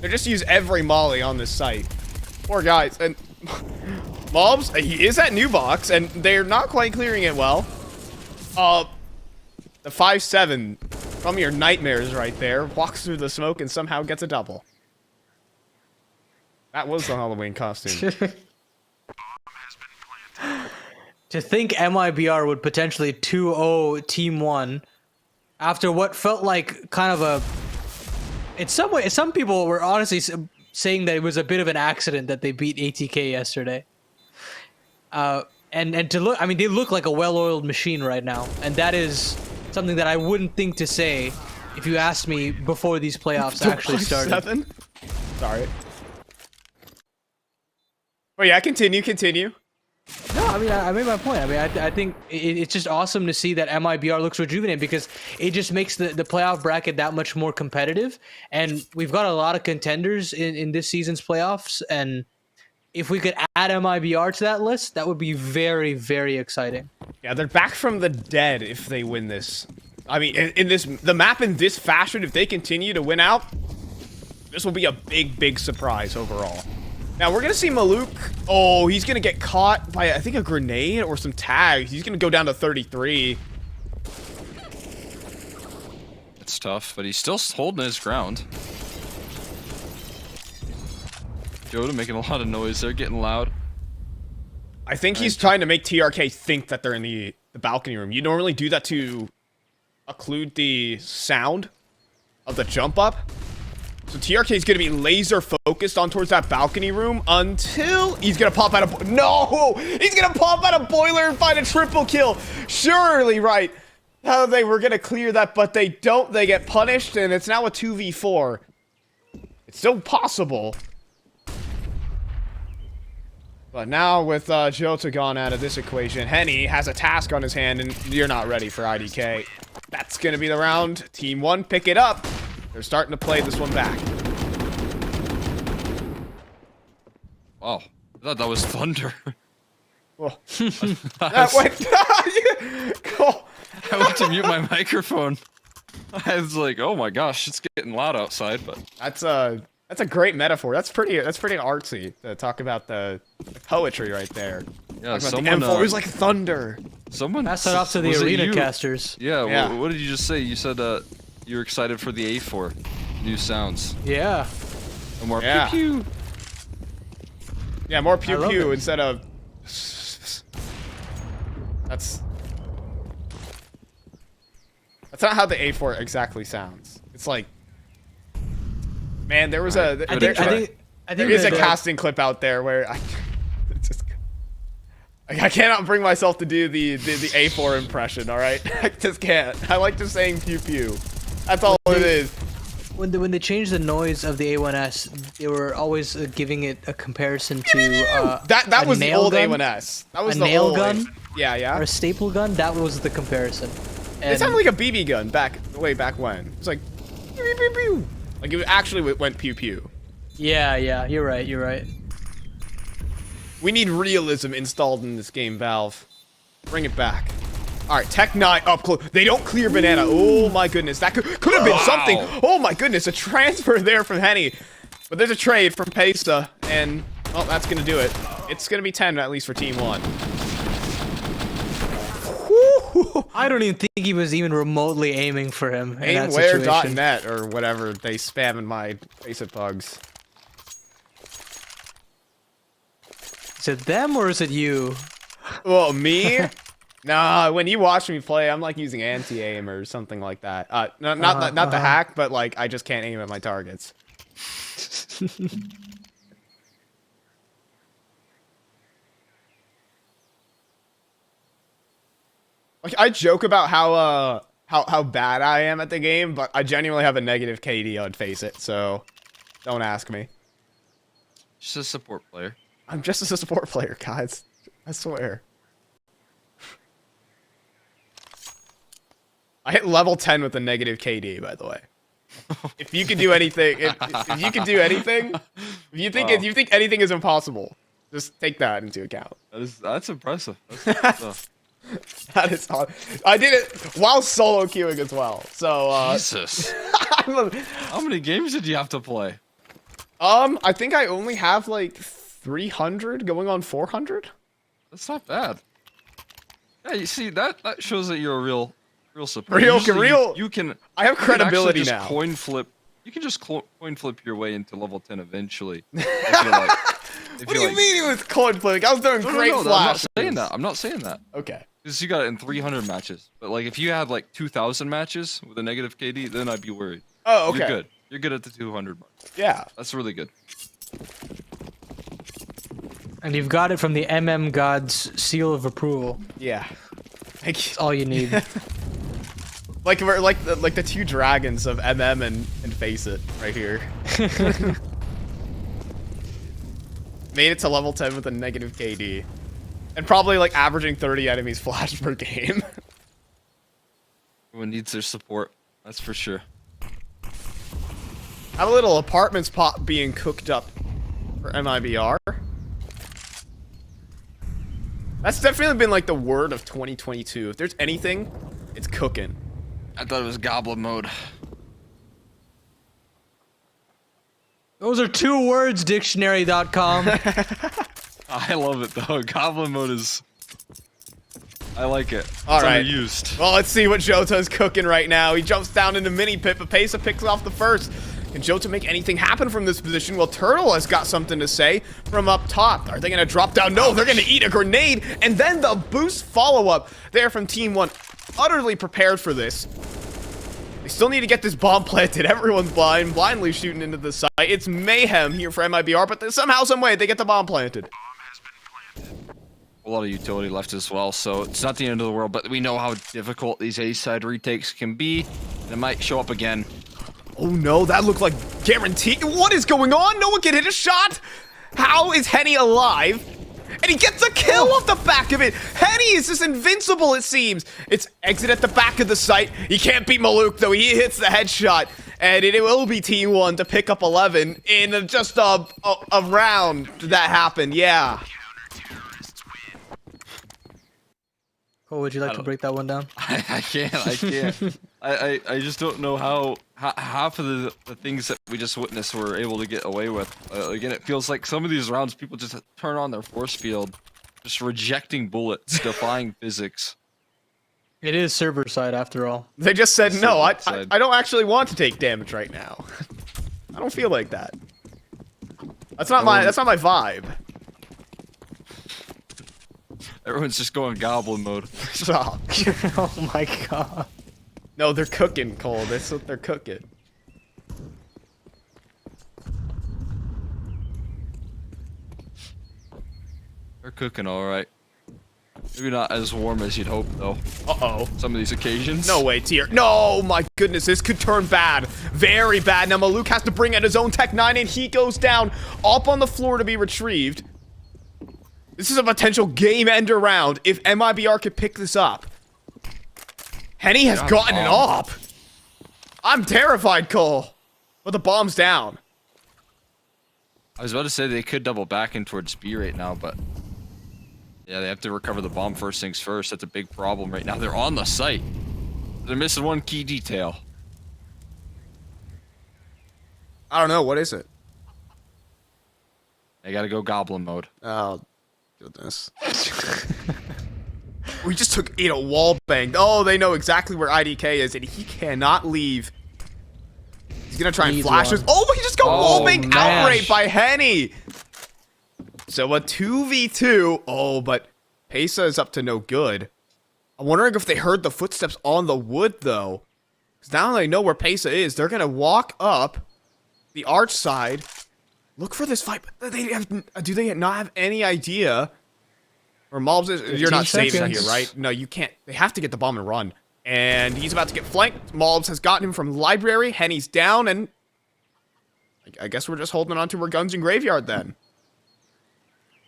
They just use every molly on this site. Poor guys. And Malbs, he is at new box, and they're not quite clearing it well. The 5-7 from your nightmares right there walks through the smoke and somehow gets a double. That was the Halloween costume. To think MIBR would potentially 2-0 TeamOne after what felt like kind of a... In some way, some people were honestly saying that it was a bit of an accident that they beat ATK yesterday. And to look, I mean, they look like a well-oiled machine right now, and that is something that I wouldn't think to say if you asked me before these playoffs actually started. 7? Sorry. Oh yeah, continue. No, I mean, I made my point. I mean, I think it's just awesome to see that MIBR looks rejuvenated because it just makes the playoff bracket that much more competitive. And we've got a lot of contenders in this season's playoffs. And if we could add MIBR to that list, that would be very, very exciting. Yeah, they're back from the dead if they win this. I mean, the map in this fashion, if they continue to win out, this will be a big surprise overall. Now, we're going to see Maluk. Oh, he's going to get caught by, I think, a grenade or some tags. He's going to go down to 33. It's tough, but he's still holding his ground. Jota making a lot of noise. They're getting loud. I think he's trying to make TRK think that they're in the balcony room. You normally do that to occlude the sound of the jump up. So TRK is going to be laser focused on towards that balcony room until he's going to pop out a... No! He's going to pop out a boiler and find a triple kill. Surely, right. How they were going to clear that, but they don't. They get punished, and it's now a 2v4. It's still possible. But now with Jota gone out of this equation, Henny has a task on his hand, and you're not ready for IDK. That's going to be the round. TeamOne pick it up. They're starting to play this one back. Wow. I thought that was thunder. Well, that went... Cool. I went to mute my microphone. I was like, oh my gosh, it's getting loud outside, but... That's a great metaphor. That's pretty artsy to talk about the poetry right there. Yeah, someone... it was like thunder. Someone... Pass that off to the arena casters. Yeah, Yeah. What did you just say? You said you were excited for the A4. New sounds. Yeah. And more Yeah. pew pew. Yeah, more I pew love pew it. instead of... That's not how the A4 exactly sounds. It's like... Man, there was a... I there think is a that- casting clip out there where I cannot bring myself to do the A4 impression, alright? I just can't. I like just saying pew pew. That's all it is. When they changed the noise of the A1S, they were always giving it a comparison to That a was the nail old gun, A1S. That was a the nail old gun, Yeah. or a staple gun. That was the comparison. It And sounded like a BB gun way back when. It was like pew pew pew. Like it actually went pew pew. yeah, you're right. We need realism installed in this game, Valve. Bring it back. All right, Tech9 up close. They don't clear banana. Oh my goodness, that could have been something. Oh my goodness, a transfer there from Henny. But there's a trade from Pesa, and well, that's gonna do it. It's gonna be 10 at least for TeamOne. I don't even think he was even remotely aiming for him in that situation. Aimware.net or whatever they spam in my basic bugs. Is it them or is it you? Well, me? Nah, when you watch me play, I'm like using anti-aim or something like that. Not the hack, but like I just can't aim at my targets. Like I joke about how bad I am at the game, but I genuinely have a negative KD on Face It, so don't ask me. Just a support player. I'm just a support player, guys. I swear. I hit level 10 with a negative KD, by the way. If you can do anything, if you can do anything, if you think anything is impossible, just take that into account. That's impressive. That's That is hard. I did it while solo queuing as well. So Jesus. How many games did you have to play? I think I only have like 300 going on 400. That's not bad. Yeah, you see that shows that you're a real support. You can. I have credibility just now. Coin flip. You can just coin flip your way into level 10 eventually. If you like. What do you mean it was coin flipping? I was doing great flash. I'm not saying that. Okay. Because you got it in 300 matches. But like if you had like 2,000 matches with a negative KD, then I'd be worried. Oh, okay. You're good. You're good at the 200 mark. Yeah. That's really good. And you've got it from the MM God's seal of approval. Yeah. That's all you need. Like we're like the two dragons of MM and Face It right here. Made it to level 10 with a negative KD. And probably like averaging 30 enemies flash per game. Everyone needs their support. That's for sure. Have a little apartments pop being cooked up for MIBR. That's definitely been like the word of 2022. If there's anything, it's cooking. I thought it was goblin mode. Those are 2 words, dictionary.com. I love it though. Goblin mode is. I like it. All right. Used. Well, let's see what Jota is cooking right now. He jumps down into mini pit, but Pesa picks off the first. Can Jota make anything happen from this position? Well, Turtle has got something to say from up top. Are they going to drop down? No, they're going to eat a grenade. And then the boost follow-up there from TeamOne. Utterly prepared for this. They still need to get this bomb planted. Everyone's blindly shooting into the site. It's mayhem here for MIBR, but somehow, some way, they get the bomb planted. A lot of utility left as well, so it's not the end of the world, but we know how difficult these A-side retakes can be. And it might show up again. Oh no, that looked like guaranteed. What is going on? No one can hit a shot. How is Henny alive? And he gets a kill off the back of it. Henny is just invincible, it seems. It's exit at the back of the site. He can't beat Maluk, though. He hits the headshot. And it will be TeamOne to pick up 11 in just a round that happened. Yeah. Cole, would you like to break that one down? I can't. I just don't know how half of the things that we just witnessed were able to get away with. Again, it feels like some of these rounds people just turn on their force field, just rejecting bullets, defying physics. It is server side after all. They just said, no, I don't actually want to take damage right now. I don't feel like that. That's not my vibe. Everyone's just going goblin mode. Stop. Oh my god. No, they're cooking, Cole. That's what they're cooking. They're cooking all right. Maybe not as warm as you'd hope, though. Uh-oh. Some of these occasions. No way, Tier. No, my goodness, this could turn bad. Very bad. Now Maluk has to bring out his own Tech9, and he goes down up on the floor to be retrieved. This is a potential game-ender round if MIBR could pick this up. Henny has gotten it up. I'm terrified, Cole. But the bomb's down. I was about to say they could double back in towards B right now, but yeah, they have to recover the bomb first things first. That's a big problem right now. They're on the site. They're missing one key detail. I don't know. What is it? They gotta go goblin mode. Oh, goodness. We just took a wall bang. Oh, they know exactly where IDK is, and he cannot leave. He's gonna try and flash us. Oh, he just got wall banged outright by Henny. So a 2v2. Oh, but Pesa is up to no good. I'm wondering if they heard the footsteps on the wood, though. Because now they know where Pesa is. They're gonna walk up the arch side. Look for this fight. But do they not have any idea? Or Malbs is, you're not saving here, right? No, you can't. They have to get the bomb and run. And he's about to get flanked. Malbs has gotten him from library. Henny's down, and I guess we're just holding on to our guns in graveyard then.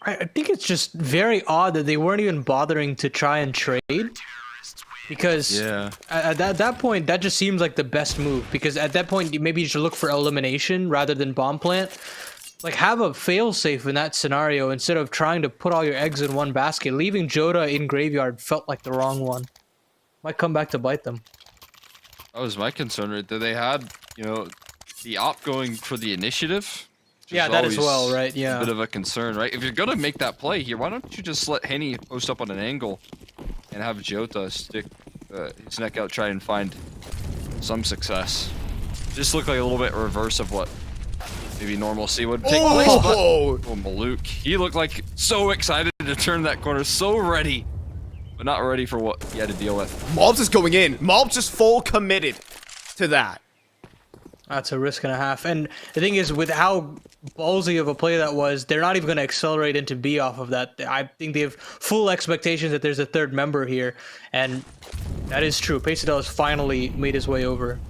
I think it's just very odd that they weren't even bothering to try and trade. Because at that point, that just seems like the best move. Because at that point, maybe you should look for elimination rather than bomb plant. Like, have a failsafe in that scenario instead of trying to put all your eggs in one basket. Leaving Jota in graveyard felt like the wrong one. Might come back to bite them. That was my concern, right? That they had, you know, the op going for the initiative. Yeah, that as well, right? Yeah. A bit of a concern, right? If you're gonna make that play here, why don't you just let Henny post up on an angle and have Jota stick his neck out, try and find some success. Just look like a little bit reverse of what maybe normalcy would take place. But Maluk, he looked like so excited to turn that corner, so ready, but not ready for what he had to deal with. Malbs is going in. Malbs is full committed to that. That's a risk and a half. And the thing is, with how ballsy of a play that was, they're not even going to accelerate into B off of that. I think they have full expectations that there's a third member here. And that is true. Pesadel has finally made his way over.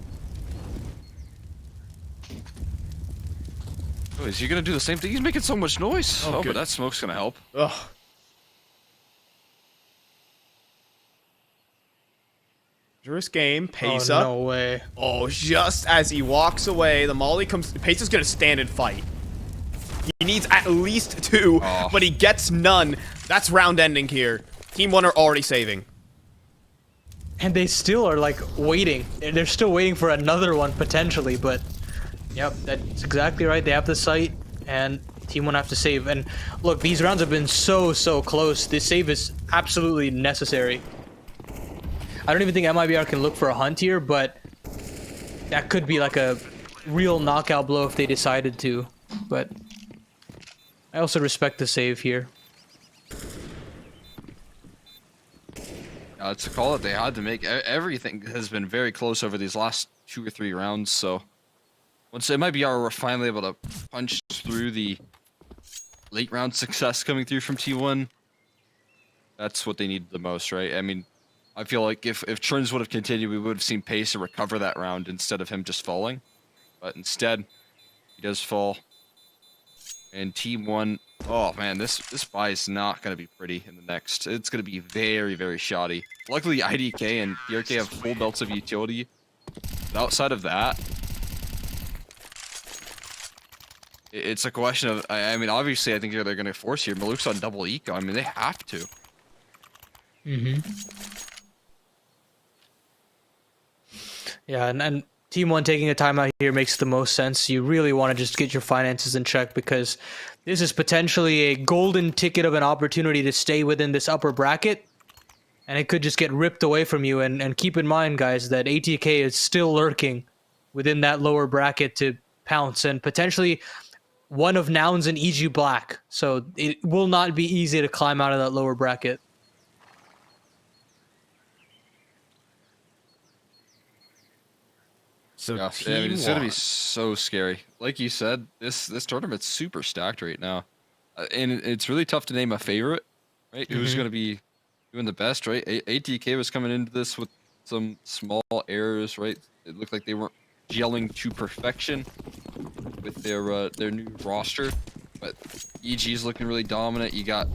Oh, is he going to do the same thing? He's making so much noise. Oh, but that smoke's going to help. Ugh. Dangerous game. Pesa. Oh, no way. Oh, just as he walks away, the molly comes. Pesa's gonna stand and fight. He needs at least 2, but he gets none. That's round ending here. TeamOne are already saving. And they still are, like, waiting. They're still waiting for another one, potentially, but... Yep, that's exactly right. They have the site, and TeamOne have to save. And, look, these rounds have been so close. This save is absolutely necessary. I don't even think MIBR can look for a hunt here, but that could be like a real knockout blow if they decided to. But I also respect the save here. It's a call that they had to make. Everything has been very close over these last 2 or 3 rounds, so once MIBR were finally able to punch through the late round success coming through from T1, that's what they needed the most, right? I mean, I feel like if Trins would have continued, we would have seen Pesa recover that round instead of him just falling. But instead, he does fall. And TeamOne, oh man, this buy is not going to be pretty in the next. It's going to be very shoddy. Luckily, IDK and BRK have full belts of utility. But outside of that, it's a question of, I mean, obviously, I think they're going to force here. Maluk's on double eco. I mean, they have to. Yeah, and TeamOne taking a timeout here makes the most sense. You really want to just get your finances in check because this is potentially a golden ticket of an opportunity to stay within this upper bracket. And it could just get ripped away from you. And keep in mind, guys, that ATK is still lurking within that lower bracket to pounce. And potentially one of Nouns and EG Black. So it will not be easy to climb out of that lower bracket. So yeah, I mean, it's gonna be so scary. Like you said, this tournament's super stacked right now, and it's really tough to name a favorite, right? Who's gonna be doing the best, right? ATK was coming into this with some small errors, right? It looked like they weren't gelling to perfection with their new roster, but EG's looking really dominant. You got,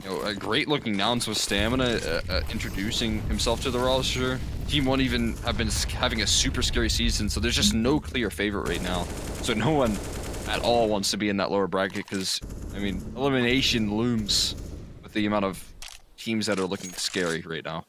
you know, a great looking Nouns with stamina introducing himself to the roster. TeamOne even have been having a super scary season, so there's just no clear favorite right now. So no one at all wants to be in that lower bracket because, I mean, elimination looms with the amount of teams that are looking scary right now.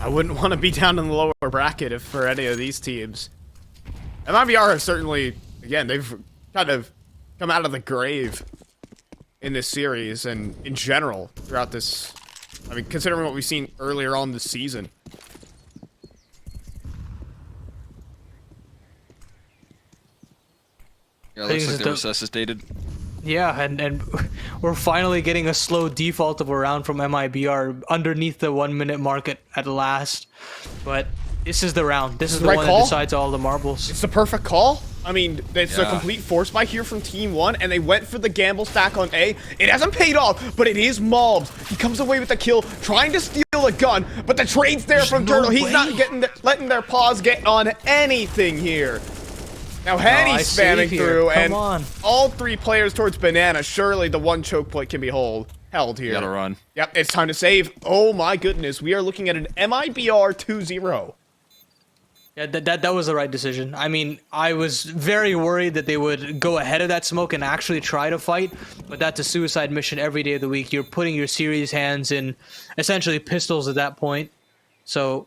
I wouldn't want to be down in the lower bracket if for any of these teams. MIBR have certainly, again, they've kind of come out of the grave in this series and in general throughout this. I mean, considering what we've seen earlier on this season. Yeah, it looks like they're resuscitated. Yeah, and we're finally getting a slow default of a round from MIBR underneath the 1 minute mark at last. But this is the round. This is the right one call? that decides all the marbles. It's the perfect call. I mean, it's a complete force buy here from TeamOne, and they went for the gamble stack on A. It hasn't paid off, but it is Malbs. He comes away with the kill, trying to steal a gun, but the trade's there from Turtle. He's not letting their paws get on anything here. Now Henny's spamming through, and all three players towards Banana. Surely the one choke point can be held here. You gotta run. Yep, it's time to save. Oh my goodness, we are looking at an MIBR 2-0. Yeah, that was the right decision. I mean, I was very worried that they would go ahead of that smoke and actually try to fight, but that's a suicide mission every day of the week. You're putting your series hands in essentially pistols at that point. So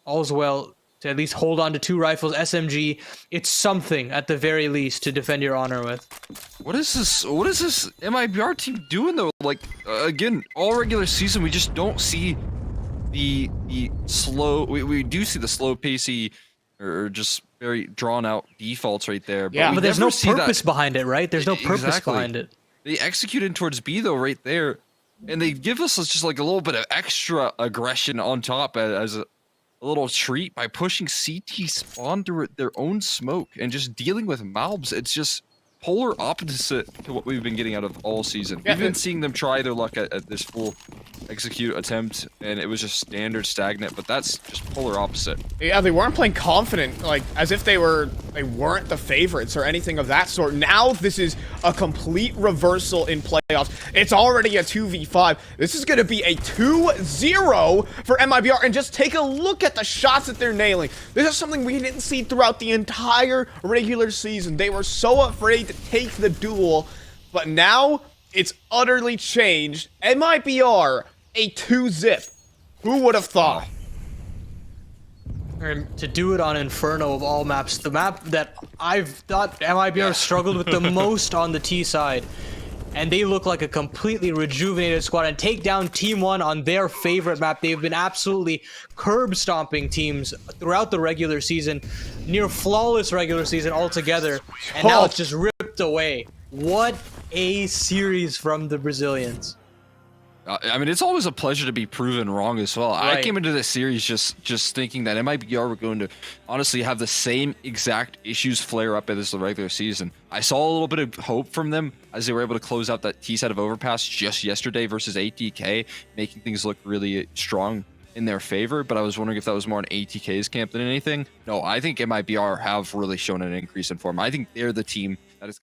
all's well to at least hold on to 2 rifles, SMG. It's something at the very least to defend your honor with. What is this MIBR team doing though? Like, again, all regular season, we just don't see the slow, we do see the slow pacey or just very drawn out defaults right there. But but there's no purpose behind it, right? There's no purpose behind it. They execute in towards B though right there, and they give us just like a little bit of extra aggression on top as a little treat by pushing CT spawn through their own smoke and just dealing with Malbs. It's just polar opposite to what we've been getting out of all season. We've been seeing them try their luck at this full execute attempt, and it was just standard stagnant, but that's just polar opposite. Yeah, they weren't playing confident, like as if they weren't the favorites or anything of that sort. Now this is a complete reversal in playoffs. It's already a 2v5. This is going to be a 2-0 for MIBR, and just take a look at the shots that they're nailing. This is something we didn't see throughout the entire regular season. They were so afraid to take the duel, but now it's utterly changed. MIBR, a 2-zip. Who would have thought? And to do it on Inferno of all maps, the map that I've thought MIBR struggled with the most on the T side. And they look like a completely rejuvenated squad, and take down TeamOne on their favorite map. They've been absolutely curb stomping teams throughout the regular season, near flawless regular season altogether, and now it's just ripped away. What a series from the Brazilians. I mean, it's always a pleasure to be proven wrong as well. Right. I came into this series just thinking that MIBR were going to honestly have the same exact issues flare up as the regular season. I saw a little bit of hope from them as they were able to close out that T side of Overpass just yesterday versus ATK, making things look really strong in their favor, but I was wondering if that was more an ATK's camp than anything. No, I think MIBR have really shown an increase in form. I think they're the team